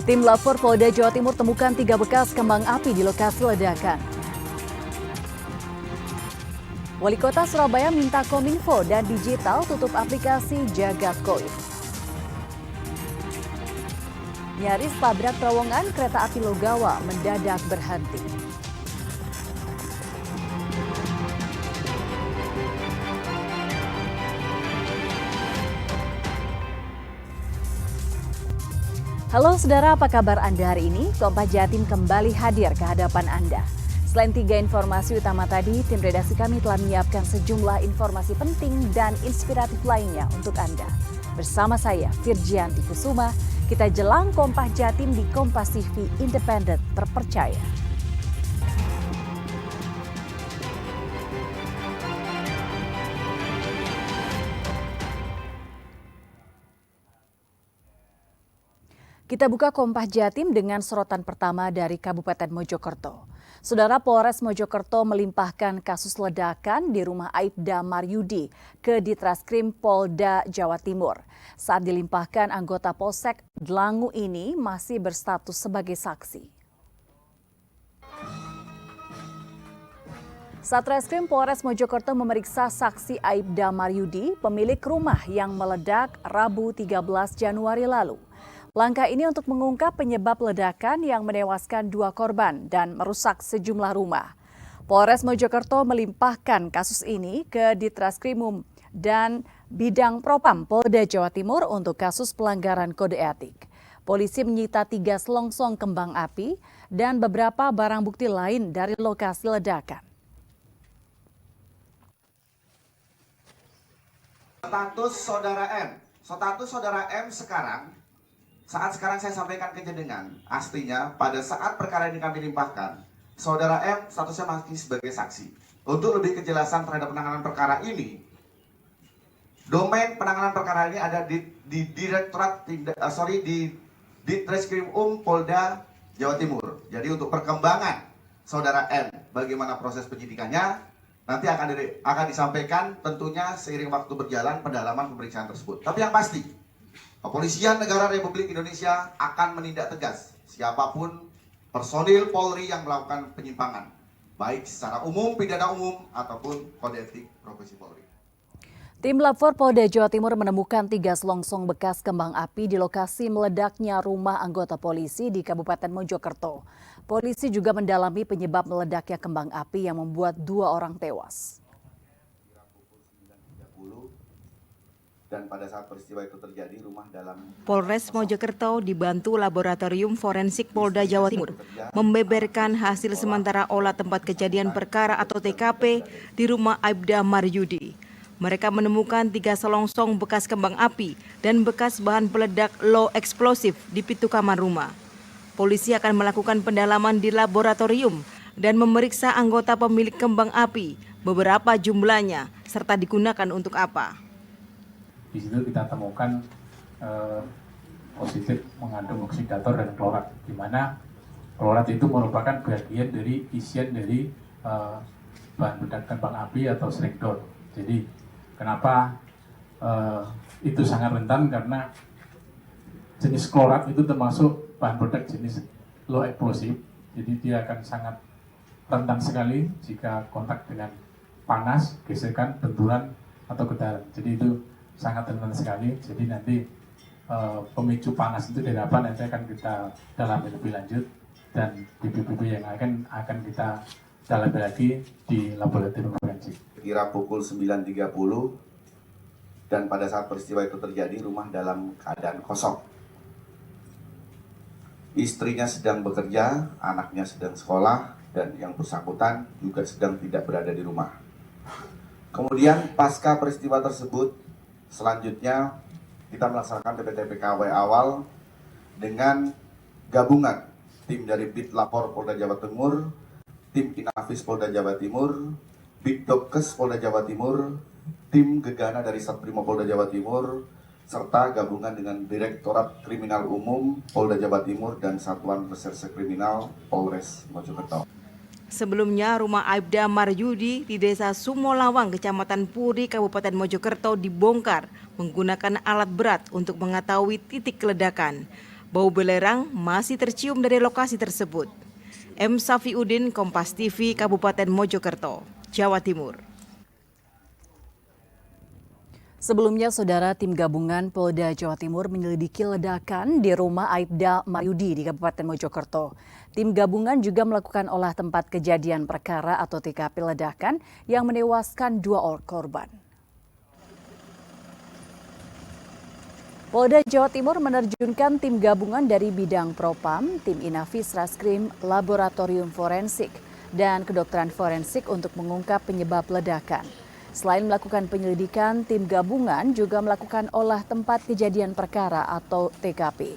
Tim Lapor Polda Jawa Timur temukan 3 bekas kembang api di lokasi ledakan. Wali Kota Surabaya minta Kominfo dan Digital tutup aplikasi Jagat Koin. Nyaris tabrak terowongan kereta api Logawa mendadak berhenti. Halo saudara, apa kabar Anda hari ini? Kompas Jatim kembali hadir ke hadapan Anda. Selain 3 informasi utama tadi, tim redaksi kami telah menyiapkan sejumlah informasi penting dan inspiratif lainnya untuk Anda. Bersama saya, Firjianti Kusuma, kita jelang Kompas Jatim di Kompas TV Independen Terpercaya. Kita buka Kompas Jatim dengan sorotan pertama dari Kabupaten Mojokerto. Saudara, Polres Mojokerto melimpahkan kasus ledakan di rumah Aibda Maryudi ke Ditreskrim Polda Jawa Timur. Saat dilimpahkan, anggota Polsek Dlangu ini masih berstatus sebagai saksi. Satreskrim Polres Mojokerto memeriksa saksi Aibda Maryudi, pemilik rumah yang meledak Rabu 13 Januari lalu. Langkah ini untuk mengungkap penyebab ledakan yang menewaskan 2 korban dan merusak sejumlah rumah. Polres Mojokerto melimpahkan kasus ini ke Ditreskrimum dan Bidang Propam Polda Jawa Timur untuk kasus pelanggaran kode etik. Polisi menyita 3 selongsong kembang api dan beberapa barang bukti lain dari lokasi ledakan. Status saudara M saat sekarang saya sampaikan ke jenengan, aslinya pada saat perkara ini kami limpahkan, saudara M statusnya masih sebagai saksi. Untuk lebih kejelasan terhadap penanganan perkara ini, domain penanganan perkara ini ada di Ditreskrim Polda Jawa Timur. Jadi untuk perkembangan saudara M, bagaimana proses penyidikannya, nanti akan disampaikan tentunya seiring waktu berjalan pendalaman pemeriksaan tersebut. Tapi yang pasti, Kepolisian Negara Republik Indonesia akan menindak tegas siapapun personil Polri yang melakukan penyimpangan, baik secara umum, pidana umum, ataupun kode etik profesi Polri. Tim Lapor Polda Jawa Timur menemukan 3 selongsong bekas kembang api di lokasi meledaknya rumah anggota polisi di Kabupaten Mojokerto. Polisi juga mendalami penyebab meledaknya kembang api yang membuat 2 orang tewas. Dan pada saat peristiwa itu terjadi, rumah dalam Polres Mojokerto dibantu Laboratorium Forensik Polda Jawa Timur membeberkan hasil sementara olah tempat kejadian perkara atau TKP di rumah Aibda Maryudi. Mereka menemukan 3 selongsong bekas kembang api dan bekas bahan peledak low eksplosif di pintu kamar rumah. Polisi akan melakukan pendalaman di laboratorium dan memeriksa anggota pemilik kembang api, beberapa jumlahnya, serta digunakan untuk apa. Di situ kita temukan positif mengandung oksidator dan klorat, di mana klorat itu merupakan bagian dari isian dari bahan peledak kembang api atau sregdol. Jadi kenapa itu sangat rentan, karena jenis klorat itu termasuk bahan peledak jenis low eksplosif, jadi dia akan sangat rentan sekali jika kontak dengan panas, gesekan, benturan atau gedaran. Jadi itu sangat rentan sekali. Jadi nanti pemicu panas itu dari apa nanti akan kita dalami lebih lanjut, dan BPBB yang akan kita dalami lagi di laboratorium forensik. Kira pukul 9.30 dan pada saat peristiwa itu terjadi, rumah dalam keadaan kosong. Istrinya sedang bekerja, anaknya sedang sekolah, dan yang bersangkutan juga sedang tidak berada di rumah. Kemudian pasca peristiwa tersebut, selanjutnya kita melaksanakan TPT-PKW awal dengan gabungan tim dari Bid Lapor Polda Jawa Timur, tim Inafis Polda Jawa Timur, Bid Dokes Polda Jawa Timur, tim Gegana dari Satprimo Polda Jawa Timur, serta gabungan dengan Direktorat Kriminal Umum Polda Jawa Timur dan Satuan Reserse Kriminal Polres Mojokerto. Sebelumnya, rumah Aibda Maryudi di Desa Sumolawang, Kecamatan Puri, Kabupaten Mojokerto dibongkar menggunakan alat berat untuk mengetahui titik ledakan. Bau belerang masih tercium dari lokasi tersebut. M. Safiuddin, Kompas TV, Kabupaten Mojokerto, Jawa Timur. Sebelumnya, Saudara, tim gabungan Polda Jawa Timur menyelidiki ledakan di rumah Aibda Maryudi di Kabupaten Mojokerto. Tim gabungan juga melakukan olah tempat kejadian perkara atau TKP ledakan yang menewaskan 2 orang korban. Polda Jawa Timur menerjunkan tim gabungan dari bidang Propam, tim Inafis Raskrim, Laboratorium Forensik, dan Kedokteran Forensik untuk mengungkap penyebab ledakan. Selain melakukan penyelidikan, tim gabungan juga melakukan olah tempat kejadian perkara atau TKP.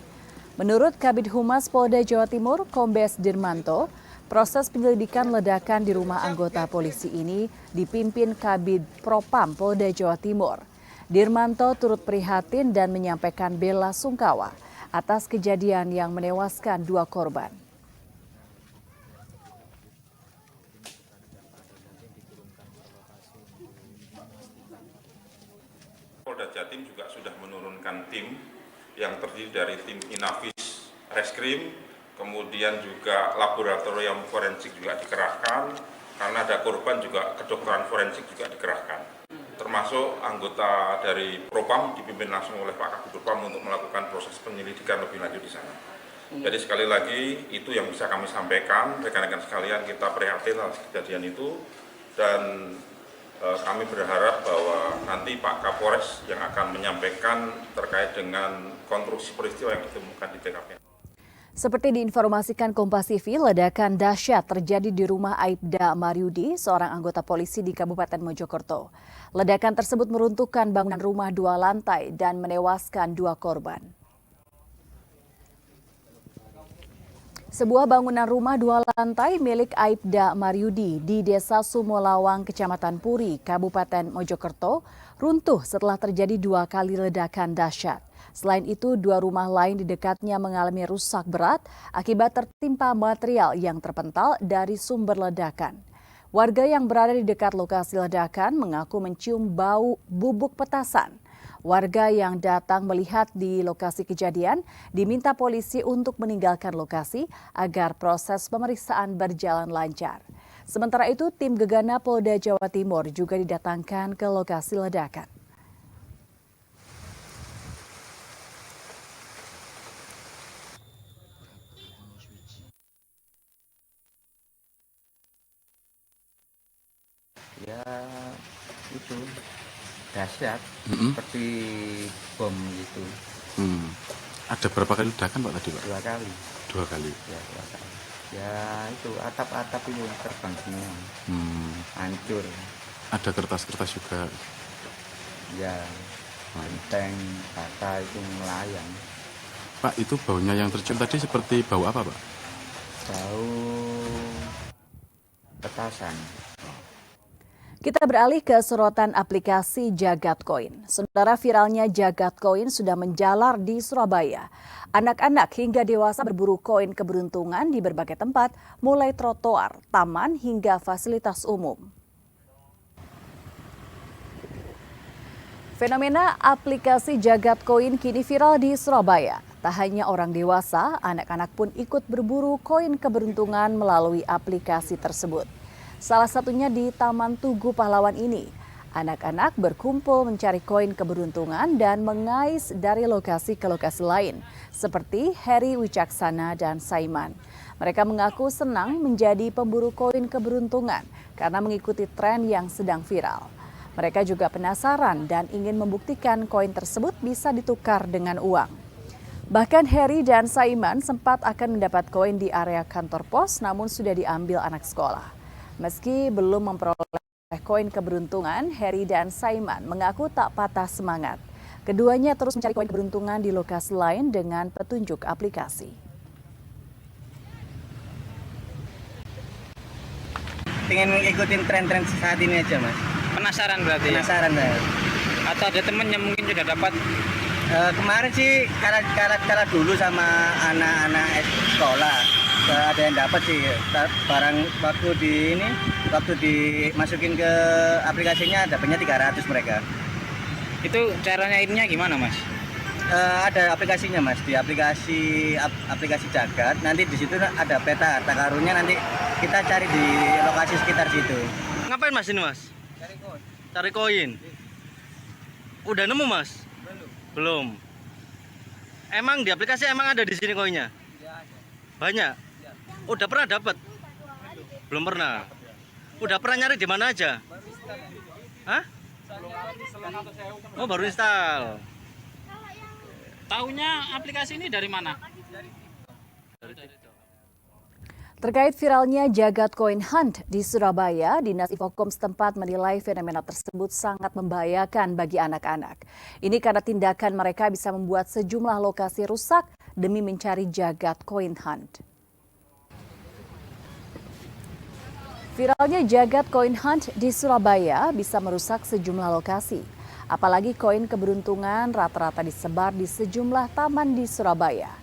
Menurut Kabid Humas Polda Jawa Timur, Kombes Dirmanto, proses penyelidikan ledakan di rumah anggota polisi ini dipimpin Kabid Propam Polda Jawa Timur. Dirmanto turut prihatin dan menyampaikan bela sungkawa atas kejadian yang menewaskan 2 korban. Polda Jatim juga sudah menurunkan tim yang terdiri dari tim Inafis Reskrim, kemudian juga laboratorium forensik juga dikerahkan, karena ada korban juga kedokteran forensik juga dikerahkan. Termasuk anggota dari Propam dipimpin langsung oleh Pak Kabid Propam untuk melakukan proses penyelidikan lebih lanjut di sana. Jadi sekali lagi itu yang bisa kami sampaikan, rekan-rekan sekalian, kita prihatin atas kejadian itu dan kami berharap bahwa nanti Pak Kapolres yang akan menyampaikan terkait dengan konstruksi peristiwa yang ditemukan di TKP. Seperti diinformasikan Kompas TV, ledakan dahsyat terjadi di rumah Aibda Maryudi, seorang anggota polisi di Kabupaten Mojokerto. Ledakan tersebut meruntuhkan bangunan rumah 2 lantai dan menewaskan 2 korban. Sebuah bangunan rumah 2 lantai milik Aibda Maryudi di Desa Sumolawang, Kecamatan Puri, Kabupaten Mojokerto, runtuh setelah terjadi 2 kali ledakan dahsyat. Selain itu, 2 rumah lain di dekatnya mengalami rusak berat akibat tertimpa material yang terpental dari sumber ledakan. Warga yang berada di dekat lokasi ledakan mengaku mencium bau bubuk petasan. Warga yang datang melihat di lokasi kejadian diminta polisi untuk meninggalkan lokasi agar proses pemeriksaan berjalan lancar. Sementara itu, tim Gegana Polda Jawa Timur juga didatangkan ke lokasi ledakan. Ya itu dahsyat seperti bom gitu. Ada berapa kali ledakan Pak tadi Pak? 2 kali. 2 kali. Ya 2 kali. Ya itu atap-atap itu terbang semua. Hancur. Ada kertas-kertas juga. Ya genteng, bata itu melayang. Pak, itu baunya yang tercium tadi seperti bau apa Pak? Bau petasan. Kita beralih ke sorotan aplikasi Jagatcoin. Saudara, viralnya Jagatcoin sudah menjalar di Surabaya. Anak-anak hingga dewasa berburu koin keberuntungan di berbagai tempat, mulai trotoar, taman hingga fasilitas umum. Fenomena aplikasi Jagatcoin kini viral di Surabaya. Tak hanya orang dewasa, anak-anak pun ikut berburu koin keberuntungan melalui aplikasi tersebut. Salah satunya di Taman Tugu Pahlawan ini. Anak-anak berkumpul mencari koin keberuntungan dan mengais dari lokasi ke lokasi lain, seperti Heri Wicaksana dan Saiman. Mereka mengaku senang menjadi pemburu koin keberuntungan karena mengikuti tren yang sedang viral. Mereka juga penasaran dan ingin membuktikan koin tersebut bisa ditukar dengan uang. Bahkan Heri dan Saiman sempat akan mendapat koin di area kantor pos, namun sudah diambil anak sekolah. Meski belum memperoleh koin keberuntungan, Heri dan Saiman mengaku tak patah semangat. Keduanya terus mencari koin keberuntungan di lokasi lain dengan petunjuk aplikasi. Pengen ngikutin tren-tren saat ini aja, Mas. Penasaran berarti? Penasaran, ya? Atau ada temen yang mungkin sudah dapat? Kemarin sih karena dulu sama anak-anak sekolah. ada yang dapat sih barang waktu dimasukin ke aplikasinya dapatnya 300 mereka. Itu cara nyairnya gimana, Mas? Ada aplikasinya Mas, di aplikasi Jagat. Nanti di situ ada peta harta karunnya, nanti kita cari di lokasi sekitar situ. Ngapain Mas ini Mas? Cari koin. Udah nemu Mas? Belum. Emang di aplikasi emang ada di sini koinnya? Banyak. Udah pernah dapat? Belum pernah. Udah pernah nyari di mana aja? Hah? Oh, baru install. Taunya aplikasi ini dari mana? Terkait viralnya Jagat Coin Hunt di Surabaya, Dinas Infokom setempat menilai fenomena tersebut sangat membahayakan bagi anak-anak. Ini karena tindakan mereka bisa membuat sejumlah lokasi rusak demi mencari Jagat Coin Hunt. Viralnya Jagat Coin Hunt di Surabaya bisa merusak sejumlah lokasi. Apalagi koin keberuntungan rata-rata disebar di sejumlah taman di Surabaya.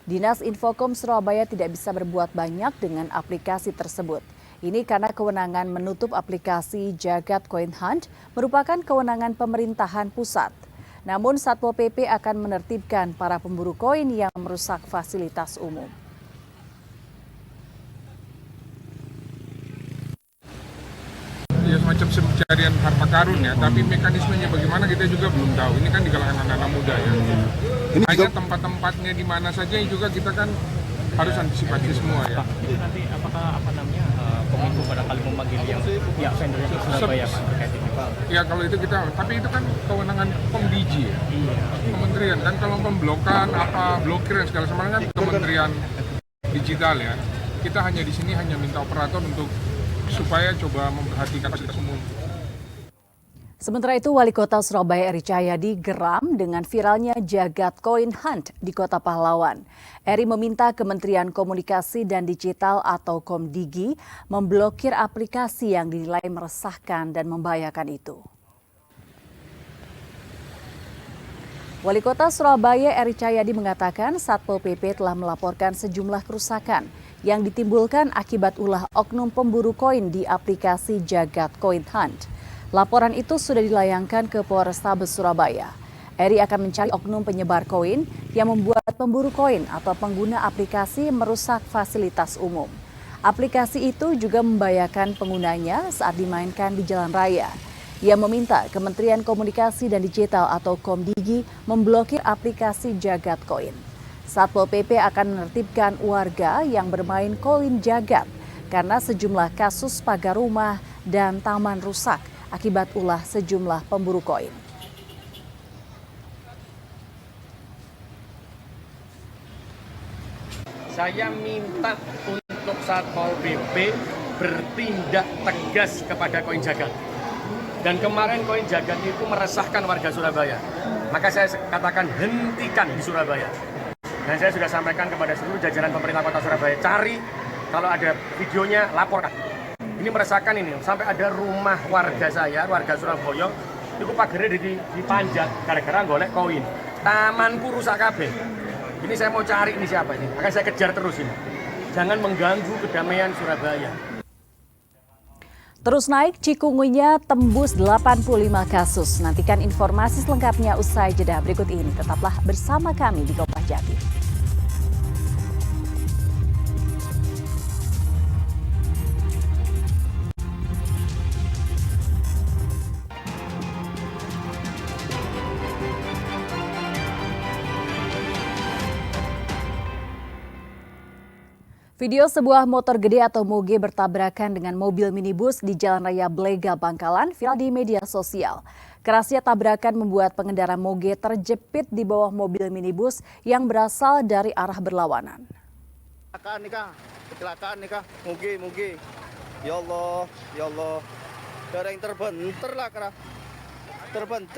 Dinas Infokom Surabaya tidak bisa berbuat banyak dengan aplikasi tersebut. Ini karena kewenangan menutup aplikasi Jagat Coin Hunt merupakan kewenangan pemerintahan pusat. Namun Satpol PP akan menertibkan para pemburu koin yang merusak fasilitas umum. Ya semacam pencarian harta karun ya, tapi mekanismenya bagaimana kita juga belum tahu. Ini kan di kalangan anak-anak muda ya. Ini hanya tempat-tempatnya di mana saja juga kita kan harus antisipasi semua ya. Itu nanti apakah Kominfo barangkali memanggil yang pihak vendor yang Surabaya Pak terkait ini? Ya kalau itu kita, tapi itu kan kewenangan Komdigi ya. Kementerian kan kalau pemblokan blokir dan segala macam kan Kementerian Digital ya. Kita hanya di sini hanya minta operator untuk supaya coba memperhatikan fasilitas umum. Sementara itu, Wali Kota Surabaya Eri Cahyadi geram dengan viralnya Jagat Coin Hunt di Kota Pahlawan. Eri meminta Kementerian Komunikasi dan Digital atau Komdigi memblokir aplikasi yang dinilai meresahkan dan membahayakan itu. Wali Kota Surabaya Eri Cahyadi mengatakan Satpol PP telah melaporkan sejumlah kerusakan yang ditimbulkan akibat ulah oknum pemburu koin di aplikasi Jagat Coin Hunt. Laporan itu sudah dilayangkan ke Polrestabes Surabaya. Eri akan mencari oknum penyebar koin yang membuat pemburu koin atau pengguna aplikasi merusak fasilitas umum. Aplikasi itu juga membahayakan penggunanya saat dimainkan di jalan raya. Ia meminta Kementerian Komunikasi dan Digital atau Komdigi memblokir aplikasi Jagat Coin. Satpol PP akan menertibkan warga yang bermain koin Jagat karena sejumlah kasus pagar rumah dan taman rusak akibat ulah sejumlah pemburu koin. Saya minta untuk Satpol PP bertindak tegas kepada koin Jagat. Dan kemarin koin Jagat itu meresahkan warga Surabaya. Maka saya katakan hentikan di Surabaya. Dan saya sudah sampaikan kepada seluruh jajaran pemerintah kota Surabaya, cari kalau ada videonya laporkan. Ini meresahkan ini, sampai ada rumah warga saya, warga Surabaya, itu pagarnya dipanjat gara-gara golek koin. Tamanku rusak kabeh. Ini saya mau cari ini siapa ini, akan saya kejar terus ini. Jangan mengganggu kedamaian Surabaya. Terus naik, cikungunya tembus 85 kasus. Nantikan informasi selengkapnya usai jeda berikut ini. Tetaplah bersama kami di Kompas Jatim. Video sebuah motor gede atau moge bertabrakan dengan mobil minibus di Jalan Raya Blega, Bangkalan viral di media sosial. Kerasnya tabrakan membuat pengendara moge terjepit di bawah mobil minibus yang berasal dari arah berlawanan. Kecelakaan nih kah, moge. Ya Allah, ada yang terbentur lah kerah.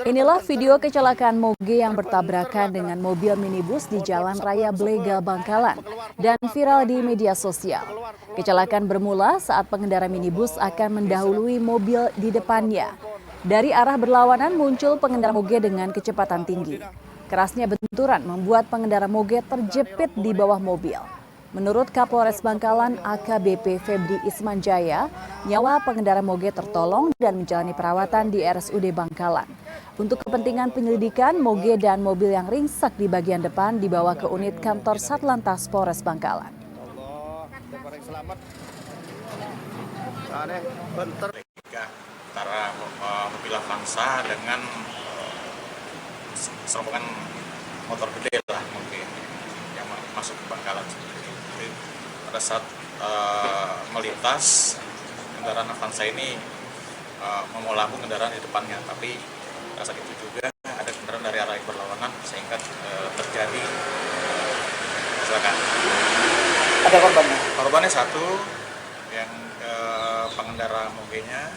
Inilah video kecelakaan moge yang bertabrakan dengan mobil minibus di Jalan Raya Blega, Bangkalan dan viral di media sosial. Kecelakaan bermula saat pengendara minibus akan mendahului mobil di depannya. Dari arah berlawanan muncul pengendara moge dengan kecepatan tinggi. Kerasnya benturan membuat pengendara moge terjepit di bawah mobil. Menurut Kapolres Bangkalan AKBP Febri Ismanjaya, nyawa pengendara moge tertolong dan menjalani perawatan di RSUD Bangkalan. Untuk kepentingan penyelidikan, moge dan mobil yang ringsek di bagian depan dibawa ke unit kantor Satlantas Polres Bangkalan. Antara mobil Avanza dengan serombongan motor gede lah mungkin yang masuk ke Bangkalan. Jadi pada saat melintas, kendaraan Avanza ini memulaku kendaraan di depannya, tapi pada saat itu juga ada kendaraan dari arah yang berlawanan sehingga terjadi kecelakaan. Ada korbannya? Korbannya satu, yang pengendara mogenya,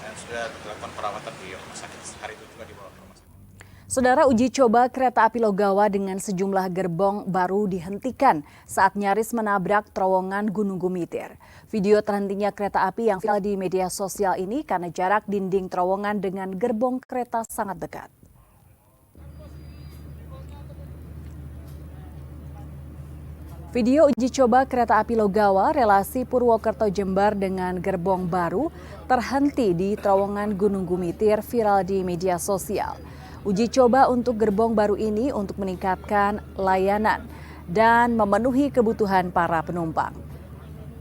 dan sudah dilakukan perawatan di rumah sakit. Hari itu juga dibawa ke rumah sakit. Saudara, uji coba kereta api Logawa dengan sejumlah gerbong baru dihentikan saat nyaris menabrak terowongan Gunung Gumitir. Video terhentinya kereta api yang viral di media sosial ini karena jarak dinding terowongan dengan gerbong kereta sangat dekat. Video uji coba kereta api Logawa relasi Purwokerto Jember dengan gerbong baru terhenti di terowongan Gunung Gumitir viral di media sosial. Uji coba untuk gerbong baru ini untuk meningkatkan layanan dan memenuhi kebutuhan para penumpang.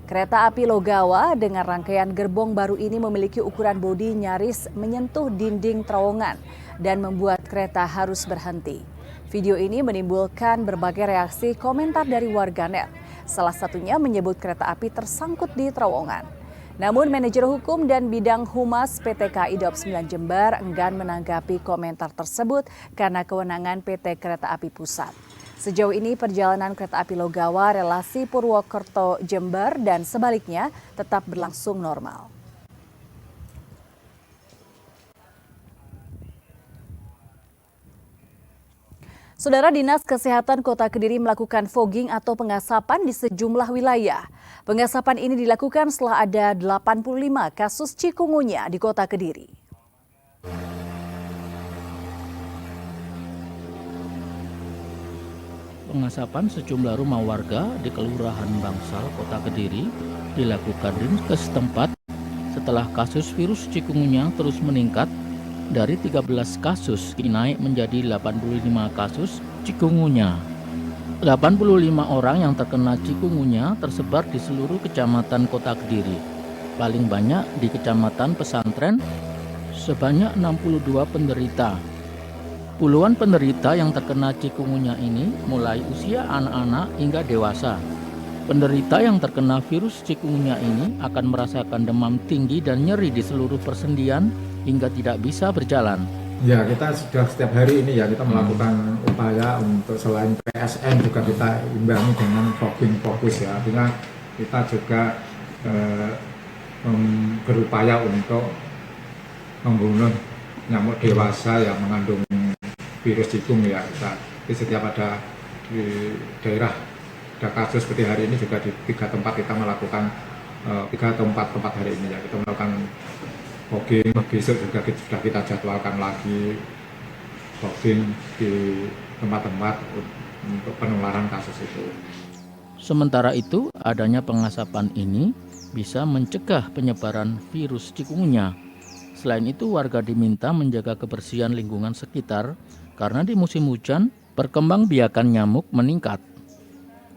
Kereta api Logawa dengan rangkaian gerbong baru ini memiliki ukuran bodi nyaris menyentuh dinding terowongan dan membuat kereta harus berhenti. Video ini menimbulkan berbagai reaksi komentar dari warganet. Salah satunya menyebut kereta api tersangkut di terowongan. Namun manajer hukum dan bidang humas PT KAI Daob 9 Jember enggan menanggapi komentar tersebut karena kewenangan PT Kereta Api Pusat. Sejauh ini perjalanan kereta api Logawa relasi Purwokerto Jember dan sebaliknya tetap berlangsung normal. Saudara, Dinas Kesehatan Kota Kediri melakukan fogging atau pengasapan di sejumlah wilayah. Pengasapan ini dilakukan setelah ada 85 kasus chikungunya di Kota Kediri. Pengasapan sejumlah rumah warga di Kelurahan Bangsal, Kota Kediri dilakukan Dinkes setempat setelah kasus virus chikungunya terus meningkat. Dari 13 kasus kini naik menjadi 85 kasus chikungunya. 85 orang yang terkena chikungunya tersebar di seluruh kecamatan Kota Kediri. Paling banyak di Kecamatan Pesantren, sebanyak 62 penderita. Puluhan penderita yang terkena chikungunya ini mulai usia anak-anak hingga dewasa. Penderita yang terkena virus chikungunya ini akan merasakan demam tinggi dan nyeri di seluruh persendian hingga tidak bisa berjalan. Ya, kita sudah setiap hari ini ya kita melakukan upaya untuk selain PSN juga kita imbangi dengan fogging fokus ya. Artinya kita juga berupaya untuk membunuh nyamuk dewasa yang mengandung virus chikungunya ya. Jadi setiap ada di daerah ada kasus seperti hari ini juga di 3 tempat kita melakukan 3 atau 4 tempat hari ini ya kita melakukan fogging. Besok juga sudah kita jadwalkan lagi fogging di tempat-tempat untuk penularan kasus itu. Sementara itu, adanya pengasapan ini bisa mencegah penyebaran virus chikungunya. Selain itu, warga diminta menjaga kebersihan lingkungan sekitar karena di musim hujan perkembangbiakan nyamuk meningkat.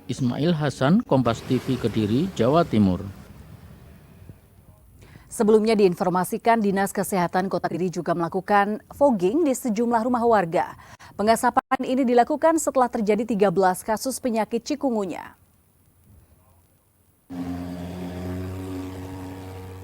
Ismail Hasan, Kompas TV Kediri, Jawa Timur. Sebelumnya diinformasikan Dinas Kesehatan Kota Kediri juga melakukan fogging di sejumlah rumah warga. Pengasapan ini dilakukan setelah terjadi 13 kasus penyakit chikungunya.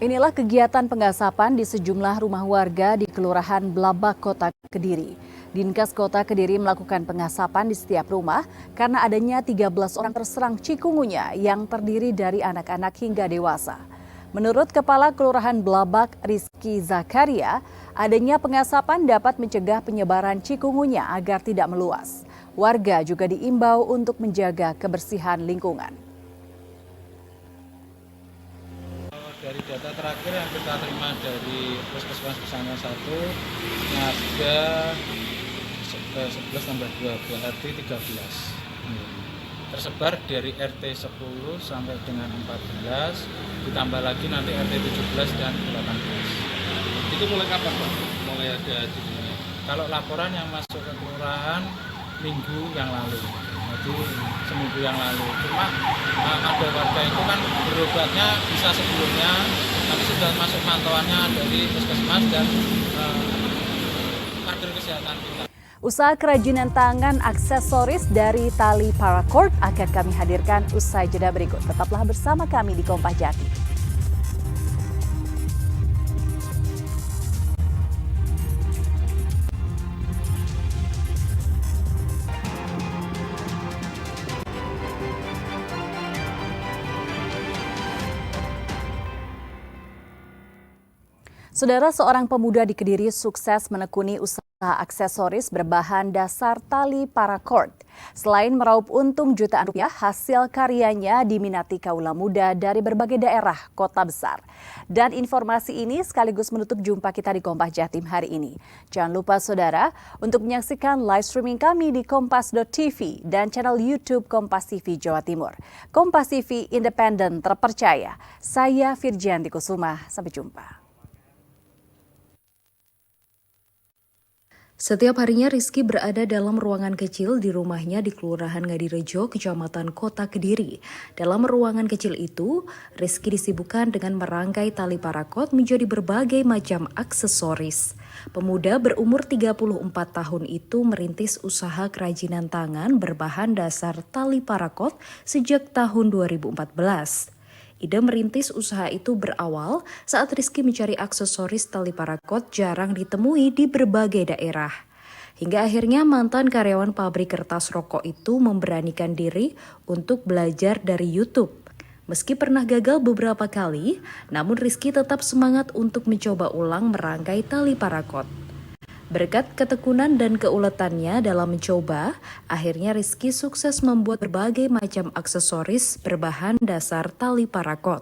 Inilah kegiatan pengasapan di sejumlah rumah warga di Kelurahan Blabak, Kota Kediri. Dinkes Kota Kediri melakukan pengasapan di setiap rumah karena adanya 13 orang terserang chikungunya yang terdiri dari anak-anak hingga dewasa. Menurut Kepala Kelurahan Blabak, Rizky Zakaria, adanya pengasapan dapat mencegah penyebaran chikungunya agar tidak meluas. Warga juga diimbau untuk menjaga kebersihan lingkungan. Dari data terakhir yang kita terima dari Puskesmas Pesantren 1, ada 11 tambah 2 berarti 13. tersebar dari RT 10 sampai dengan 14, ditambah lagi nanti RT 17 dan 18. Itu mulai kapan Pak? Mulai ada di sini? Kalau laporan yang masuk ke kelurahan minggu yang lalu, jadi seminggu yang lalu. Cuma ada warga itu kan berobatnya bisa sebelumnya, tapi sudah masuk pantauannya dari puskesmas dan kader kesehatan kita. Usaha kerajinan tangan aksesoris dari tali paracord akan kami hadirkan usai jeda berikut. Tetaplah bersama kami di Kompas Jati. Saudara, seorang pemuda di Kediri sukses menekuni usaha aksesoris berbahan dasar tali paracord. Selain meraup untung jutaan rupiah, hasil karyanya diminati kaula muda dari berbagai daerah kota besar. Dan informasi ini sekaligus menutup jumpa kita di Kompas Jatim hari ini. Jangan lupa saudara untuk menyaksikan live streaming kami di kompas.tv dan channel YouTube Kompas TV Jawa Timur. Kompas TV independen terpercaya. Saya Firjianti Kusuma, sampai jumpa. Setiap harinya Rizky berada dalam ruangan kecil di rumahnya di Kelurahan Ngadirejo, Kecamatan Kota Kediri. Dalam ruangan kecil itu, Rizky disibukkan dengan merangkai tali paracord menjadi berbagai macam aksesoris. Pemuda berumur 34 tahun itu merintis usaha kerajinan tangan berbahan dasar tali paracord sejak tahun 2014. Ide merintis usaha itu berawal saat Rizky mencari aksesoris tali paracord jarang ditemui di berbagai daerah. Hingga akhirnya mantan karyawan pabrik kertas rokok itu memberanikan diri untuk belajar dari YouTube. Meski pernah gagal beberapa kali, namun Rizky tetap semangat untuk mencoba ulang merangkai tali paracord. Berkat ketekunan dan keuletannya dalam mencoba, akhirnya Rizky sukses membuat berbagai macam aksesoris berbahan dasar tali paracord.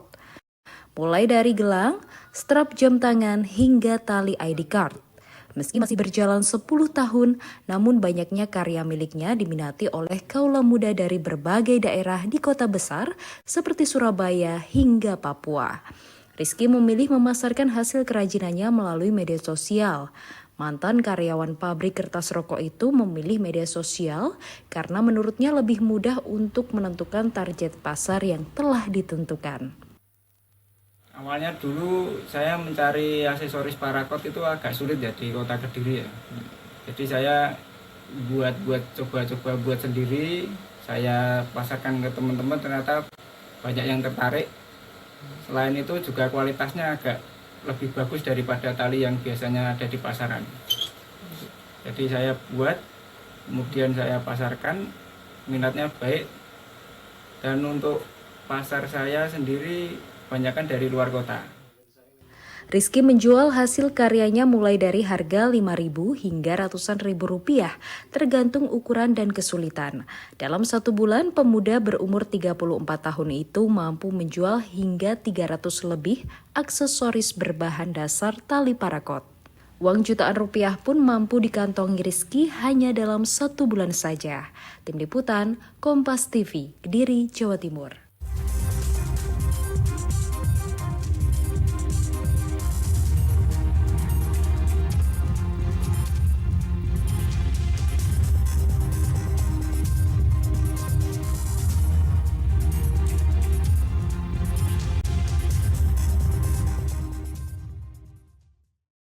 Mulai dari gelang, strap jam tangan, hingga tali ID card. Meski masih berjalan 10 tahun, namun banyaknya karya miliknya diminati oleh kaula muda dari berbagai daerah di kota besar seperti Surabaya hingga Papua. Rizky memilih memasarkan hasil kerajinannya melalui media sosial. Mantan karyawan pabrik kertas rokok itu memilih media sosial karena menurutnya lebih mudah untuk menentukan target pasar yang telah ditentukan. Awalnya dulu saya mencari aksesoris paracord itu agak sulit ya di Kota Kediri ya. Jadi saya coba-coba buat sendiri, saya pasarkan ke teman-teman, ternyata banyak yang tertarik. Selain itu juga kualitasnya agak lebih bagus daripada tali yang biasanya ada di pasaran. Jadi saya buat, kemudian saya pasarkan, minatnya baik. Dan untuk pasar saya sendiri banyakkan dari luar kota. Rizky menjual hasil karyanya mulai dari harga Rp5.000 hingga ratusan ribu rupiah, tergantung ukuran dan kesulitan. Dalam 1 bulan, pemuda berumur 34 tahun itu mampu menjual hingga 300 lebih aksesoris berbahan dasar tali paracord. Uang jutaan rupiah pun mampu dikantongi Rizky hanya dalam 1 bulan saja. Tim Liputan, Kompas TV, Kediri, Jawa Timur.